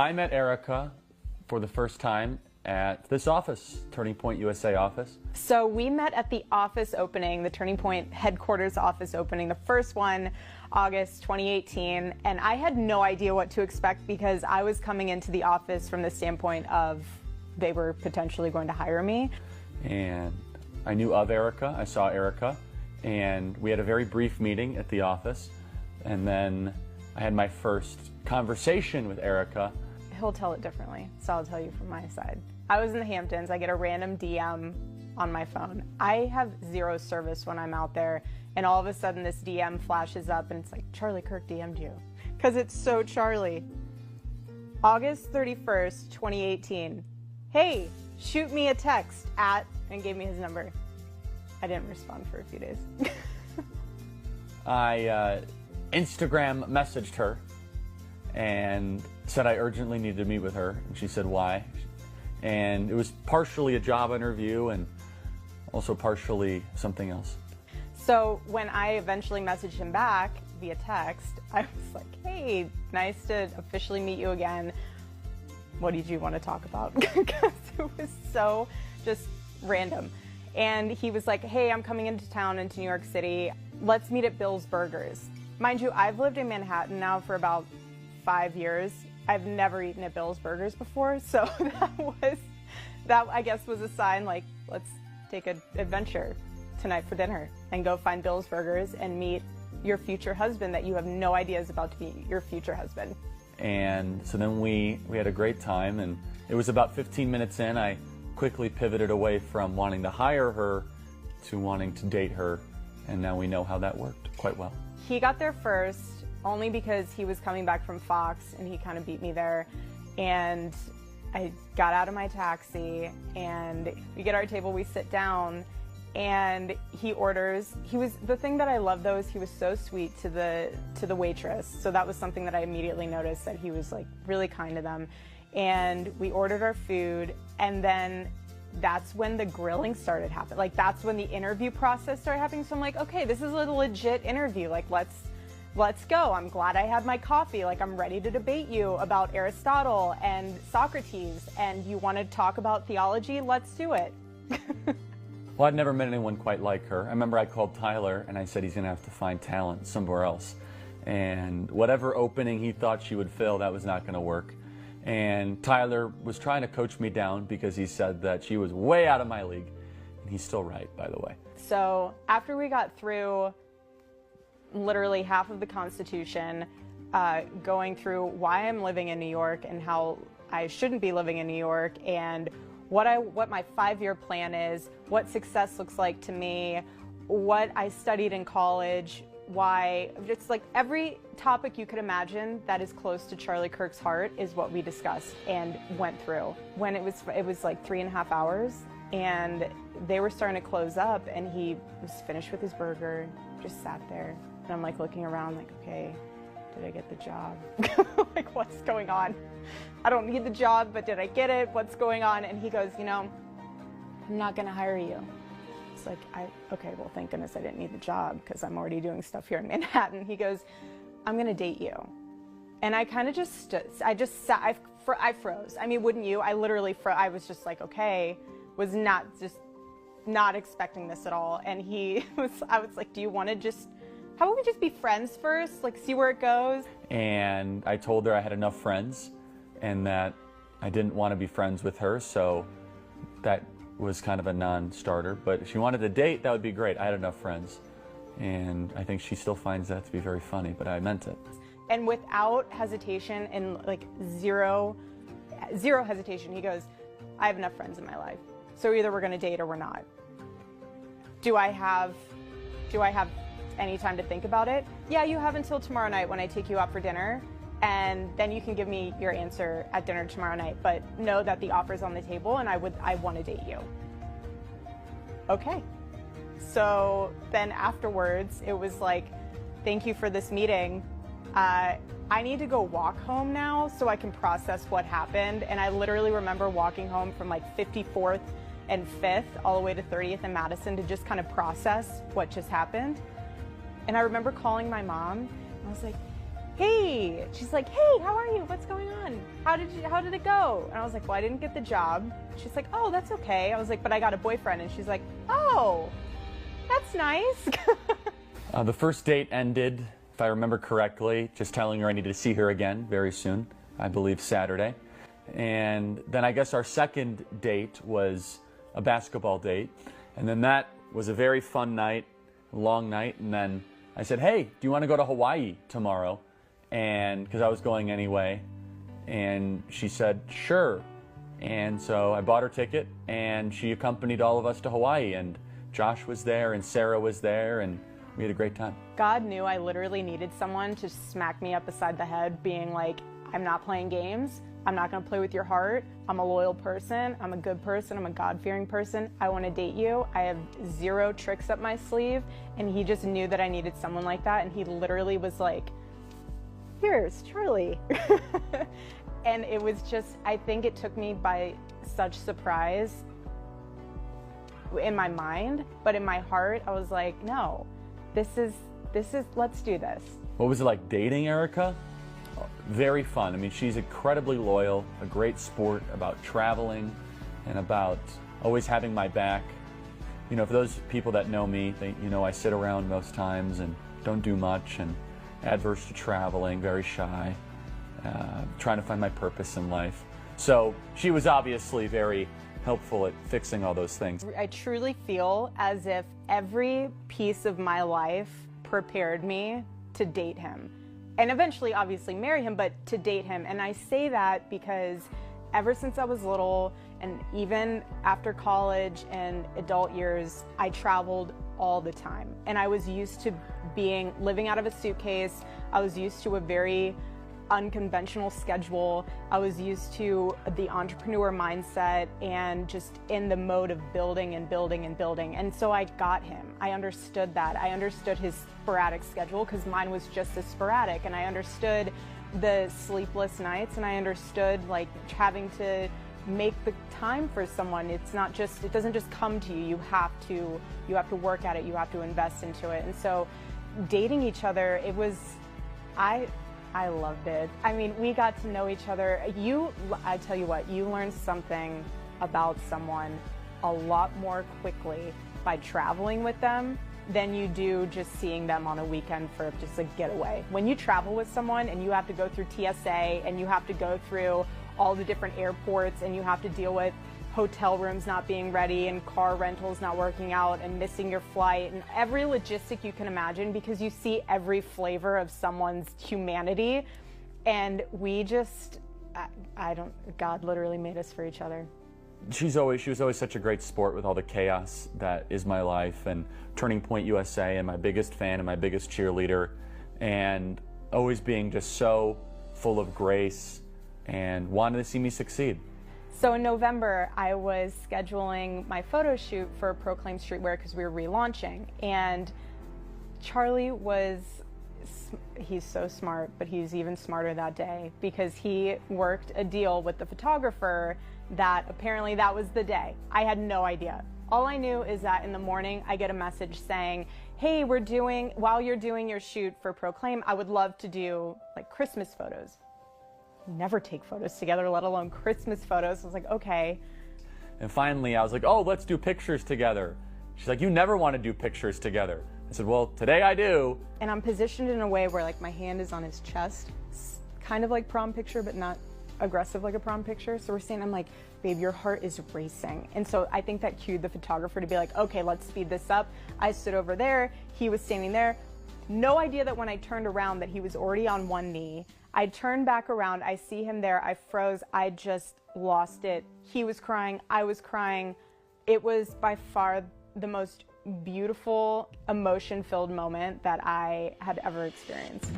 I met Erika for the first time at this office, Turning Point USA office. So we met at the office opening, the Turning Point headquarters office opening, the first one, August 2018, and I had no idea what to expect because I was coming into the office from the standpoint of they were potentially going to hire me. And I knew of Erika, I saw Erika, and we had a very brief meeting at the office, and then I had my first conversation with Erika. He'll tell it differently, so I'll tell you from my side. I was in the Hamptons. I get a random DM on my phone. I have zero service when I'm out there, and all of a sudden this DM flashes up and it's like, Charlie Kirk DM'd you. Because it's so Charlie. August 31st, 2018. Hey, shoot me a text at, and gave me his number. I didn't respond for a few days. I Instagram messaged her and said I urgently needed to meet with her, and she said why. And it was partially a job interview and also partially something else. So when I eventually messaged him back via text, I was like, hey, nice to officially meet you again. What did you want to talk about? Because it was so just random. And he was like, hey, I'm coming into town, into New York City. Let's meet at Bill's Burgers. Mind you, I've lived in Manhattan now for about 5 years. I've never eaten at Bill's Burgers before, so that I guess was a sign like, let's take an adventure tonight for dinner and go find Bill's Burgers and meet your future husband that you have no idea is about to be your future husband. And so then we had a great time, and it was about 15 minutes in, I quickly pivoted away from wanting to hire her to wanting to date her, and now we know how that worked quite well. He got there first, only because he was coming back from Fox and he kind of beat me there. And I got out of my taxi and we get our table, we sit down, and he orders. The thing that I love though is he was so sweet to the waitress. So that was something that I immediately noticed, that he was like really kind to them. And we ordered our food, and then that's when the grilling started happening. Like that's when the interview process started happening. So I'm like, okay, this is a legit interview. Like let's go. I'm glad I had my coffee. Like I'm ready to debate you about Aristotle and Socrates, and you want to talk about theology? Let's do it. Well, I'd never met anyone quite like her. I remember I called Tyler and I said he's going to have to find talent somewhere else. And whatever opening he thought she would fill, that was not going to work. And Tyler was trying to coach me down because he said that she was way out of my league. And he's still right, by the way. So after we got through literally half of the Constitution, going through why I'm living in New York and how I shouldn't be living in New York, and what my 5-year plan is, what success looks like to me, what I studied in college, why, just like every topic you could imagine that is close to Charlie Kirk's heart is what we discussed and went through. When it was like 3.5 hours, and they were starting to close up, and he was finished with his burger, just sat there, and I'm like looking around like, okay, did I get the job? Like, what's going on? I don't need the job, but did I get it? What's going on? And he goes, you know, I'm not gonna hire you. It's like, okay, well, thank goodness I didn't need the job because I'm already doing stuff here in Manhattan. He goes, I'm gonna date you. And I kind of just stood, I froze. I mean, wouldn't you? I literally froze. I was just like, okay, was not expecting this at all. And I was like, do you want to how about we just be friends first? Like, see where it goes? And I told her I had enough friends and that I didn't want to be friends with her, so that was kind of a non-starter. But if she wanted to date, that would be great. I had enough friends. And I think she still finds that to be very funny, but I meant it. And without hesitation, and like zero hesitation, he goes, I have enough friends in my life. So either we're gonna date or we're not. Do I have any time to think about it? Yeah, you have until tomorrow night when I take you out for dinner, and then you can give me your answer at dinner tomorrow night, but know that the offer's on the table and I want to date you. Okay. So then afterwards, it was like, thank you for this meeting. I need to go walk home now so I can process what happened. And I literally remember walking home from like 54th and 5th all the way to 30th and Madison to just kind of process what just happened. And I remember calling my mom. I was like, hey, she's like, hey, how are you? What's going on? How did it go? And I was like, well, I didn't get the job. She's like, oh, that's okay. I was like, but I got a boyfriend. And she's like, oh, that's nice. The first date ended, if I remember correctly, just telling her I needed to see her again very soon, I believe Saturday. And then I guess our second date was a basketball date. And then that was a very fun night, long night. And then I said, hey, do you want to go to Hawaii tomorrow? And because I was going anyway. And she said, sure. And so I bought her ticket and she accompanied all of us to Hawaii. And Josh was there and Sarah was there and we had a great time. God knew I literally needed someone to smack me up beside the head being like, I'm not playing games. I'm not going to play with your heart. I'm a loyal person. I'm a good person. I'm a God-fearing person. I want to date you. I have zero tricks up my sleeve. And he just knew that I needed someone like that. And he literally was like, here's Charlie. And it was just, I think it took me by such surprise in my mind, but in my heart, I was like, no, this is, let's do this. What was it like dating Erika? Very fun. I mean, she's incredibly loyal, a great sport about traveling and about always having my back. You know, for those people that know me, I sit around most times and don't do much and adverse to traveling, very shy, trying to find my purpose in life. So she was obviously very helpful at fixing all those things. I truly feel as if every piece of my life prepared me to date him. And eventually, obviously, marry him, but to date him. And I say that because ever since I was little, and even after college and adult years, I traveled all the time. And I was used to living out of a suitcase. I was used to a very unconventional schedule. I was used to the entrepreneur mindset and just in the mode of building and building and building. And so I got him. I understood that. I understood his sporadic schedule because mine was just as sporadic. And I understood the sleepless nights, and I understood like having to make the time for someone. It doesn't just come to you. You have to work at it. You have to invest into it. And so dating each other, I loved it. I mean, we got to know each other. I tell you what, you learn something about someone a lot more quickly by traveling with them than you do just seeing them on a weekend for just a getaway. When you travel with someone and you have to go through TSA and you have to go through all the different airports and you have to deal with hotel rooms not being ready and car rentals not working out and missing your flight and every logistic you can imagine, because you see every flavor of someone's humanity. And we just, God literally made us for each other. She was always such a great sport with all the chaos that is my life, and Turning Point USA, and my biggest fan and my biggest cheerleader, and always being just so full of grace and wanted to see me succeed. So in November, I was scheduling my photo shoot for Proclaim Streetwear because we were relaunching. And Charlie he's so smart, but he's even smarter that day because he worked a deal with the photographer that apparently that was the day. I had no idea. All I knew is that in the morning, I get a message saying, hey, while you're doing your shoot for Proclaim, I would love to do like Christmas photos. Never take photos together, let alone Christmas photos. I was like, okay. And finally, I was like, oh, let's do pictures together. She's like, you never want to do pictures together. I said, well, today I do. And I'm positioned in a way where like my hand is on his chest, kind of like prom picture, but not aggressive like a prom picture. So we're saying, I'm like, babe, your heart is racing. And so I think that cued the photographer to be like, okay, let's speed this up. I stood over there, he was standing there. No idea that when I turned around that he was already on one knee. I turned back around, I see him there, I froze, I just lost it. He was crying, I was crying. It was by far the most beautiful, emotion-filled moment that I had ever experienced.